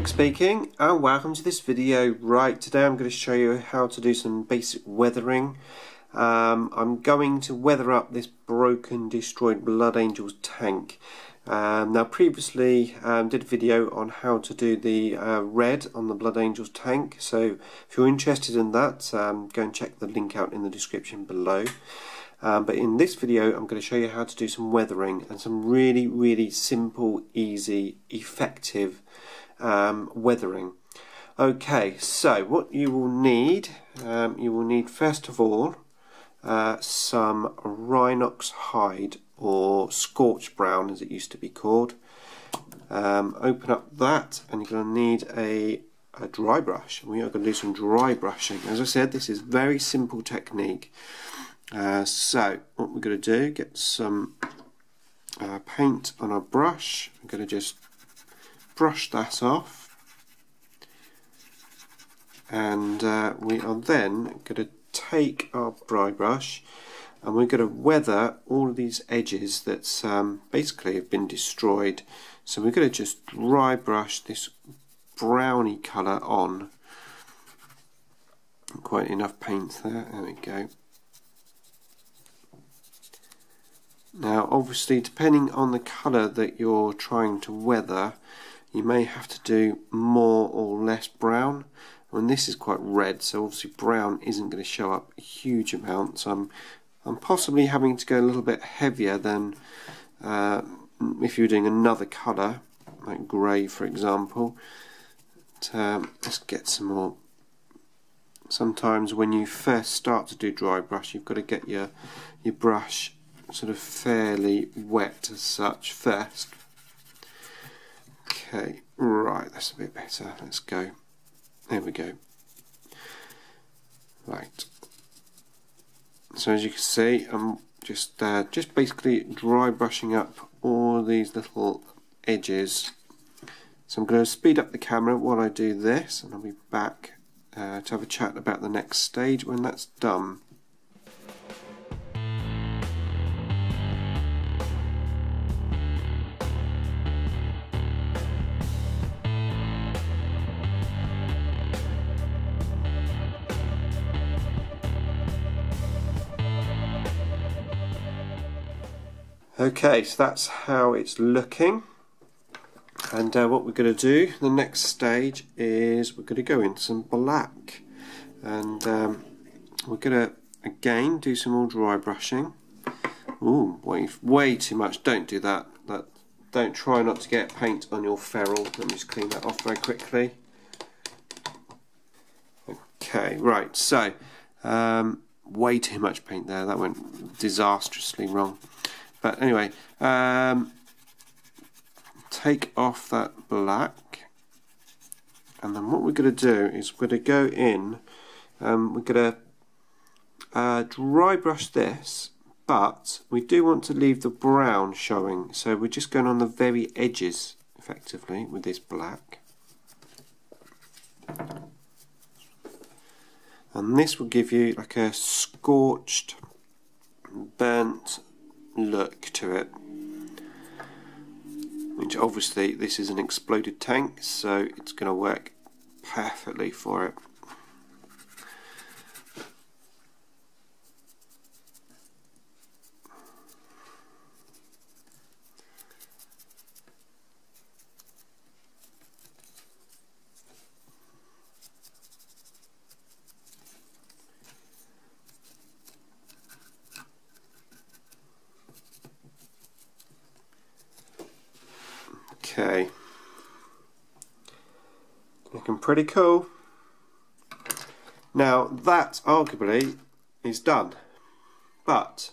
Luke speaking, and welcome to this video. Right, today I'm going to show you how to do some basic weathering. I'm going to weather up this broken, destroyed Blood Angels tank. Now previously did a video on how to do the red on the Blood Angels tank, so if you're interested in that, go and check the link out in the description below. But in this video I'm going to show you how to do some weathering and some really simple, easy, effective weathering. Okay, so what you will need first of all some Rhinox hide, or scorched brown as it used to be called. Open up that and you're going to need a dry brush. We are going to do some dry brushing. As I said, this is very simple technique. So what we're going to do, get some paint on our brush. I'm going to just brush that off, and we are then going to take our dry brush and we're going to weather all of these edges that basically have been destroyed. So we're going to just dry brush this browny colour on. Quite enough paint there, there we go. Now obviously, depending on the colour that you're trying to weather, you may have to do more or less brown. And this is quite red, so obviously brown isn't going to show up a huge amount, so I'm possibly having to go a little bit heavier than if you're doing another colour, like grey for example. But, let's get some more. Sometimes when you first start to do dry brush, you've got to get your brush sort of fairly wet as such first. Okay, right, that's a bit better. Let's go. There we go. Right. So as you can see, I'm just basically dry brushing up all these little edges. So I'm going to speed up the camera while I do this, and I'll be back to have a chat about the next stage when that's done. Okay, so that's how it's looking, and what we're going to do, the next stage is we're going to go into some black, and we're going to again do some more dry brushing. Ooh, way too much, don't do that. Don't try not to get paint on your ferrule. Let me just clean that off very quickly. Okay, right, so way too much paint there, that went disastrously wrong. But anyway, take off that black, and then what we're going to do is we're going to go in, we're going to dry brush this, but we do want to leave the brown showing, so we're just going on the very edges effectively with this black. And this will give you like a scorched, burnt look to it, which obviously this is an exploded tank, so it's going to work perfectly for it. Okay, looking pretty cool. Now that arguably is done, but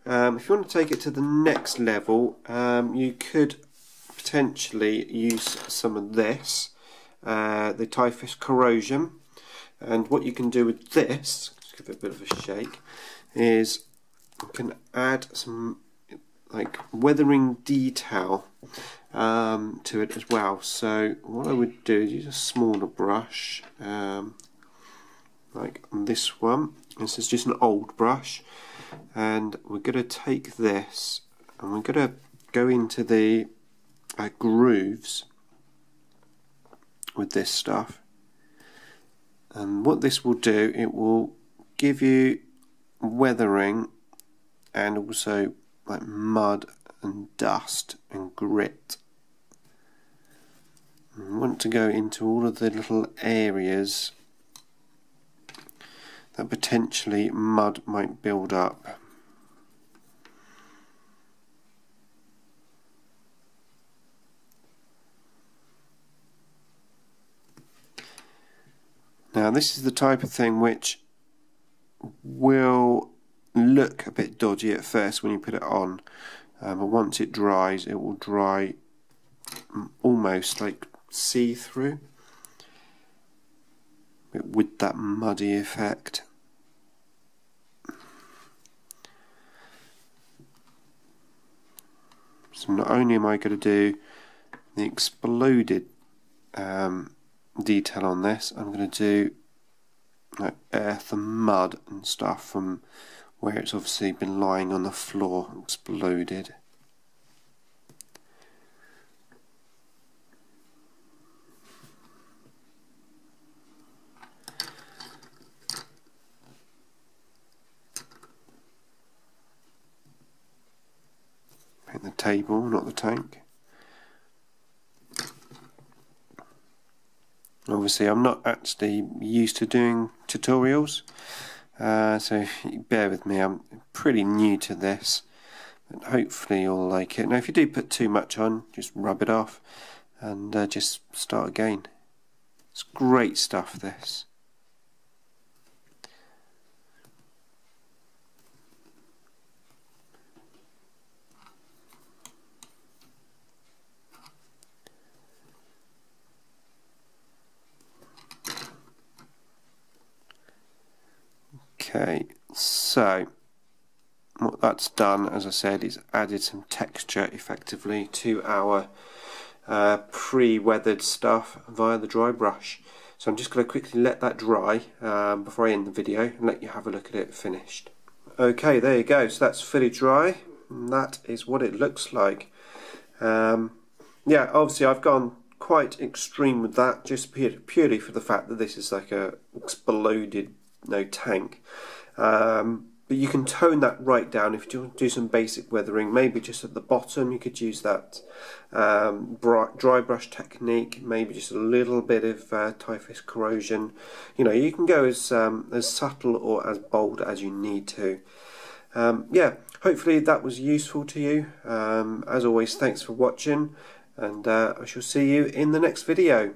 if you want to take it to the next level, you could potentially use some of this, the Typhus Corrosion, and what you can do with this, just give it a bit of a shake, is you can add some like weathering detail to it as well. So what I would do is use a smaller brush, like this one. This is just an old brush, and we're going to take this and we're going to go into the grooves with this stuff. And what this will do, it will give you weathering and also like mud and dust and grit. And want to go into all of the little areas that potentially mud might build up. Now this is the type of thing which will look a bit dodgy at first when you put it on, but once it dries, it will dry almost like see-through, with that muddy effect. So not only am I going to do the exploded detail on this, I'm going to do like earth and mud and stuff from where it's obviously been lying on the floor, exploded. Paint the table, not the tank. Obviously I'm not actually used to doing tutorials, so bear with me, I'm pretty new to this, but hopefully you'll like it. Now if you do put too much on, just rub it off and just start again. It's great stuff, this. Okay, so what that's done, as I said, is added some texture effectively to our pre-weathered stuff via the dry brush. So I'm just going to quickly let that dry before I end the video and let you have a look at it finished. Okay, there you go, so that's fully dry and that is what it looks like. Yeah, obviously I've gone quite extreme with that, just purely for the fact that this is like a exploded tank, but you can tone that right down if you do some basic weathering. Maybe just at the bottom you could use that dry brush technique, maybe just a little bit of typhus corrosion. You can go as subtle or as bold as you need to. Yeah, hopefully that was useful to you. As always, thanks for watching, and I shall see you in the next video.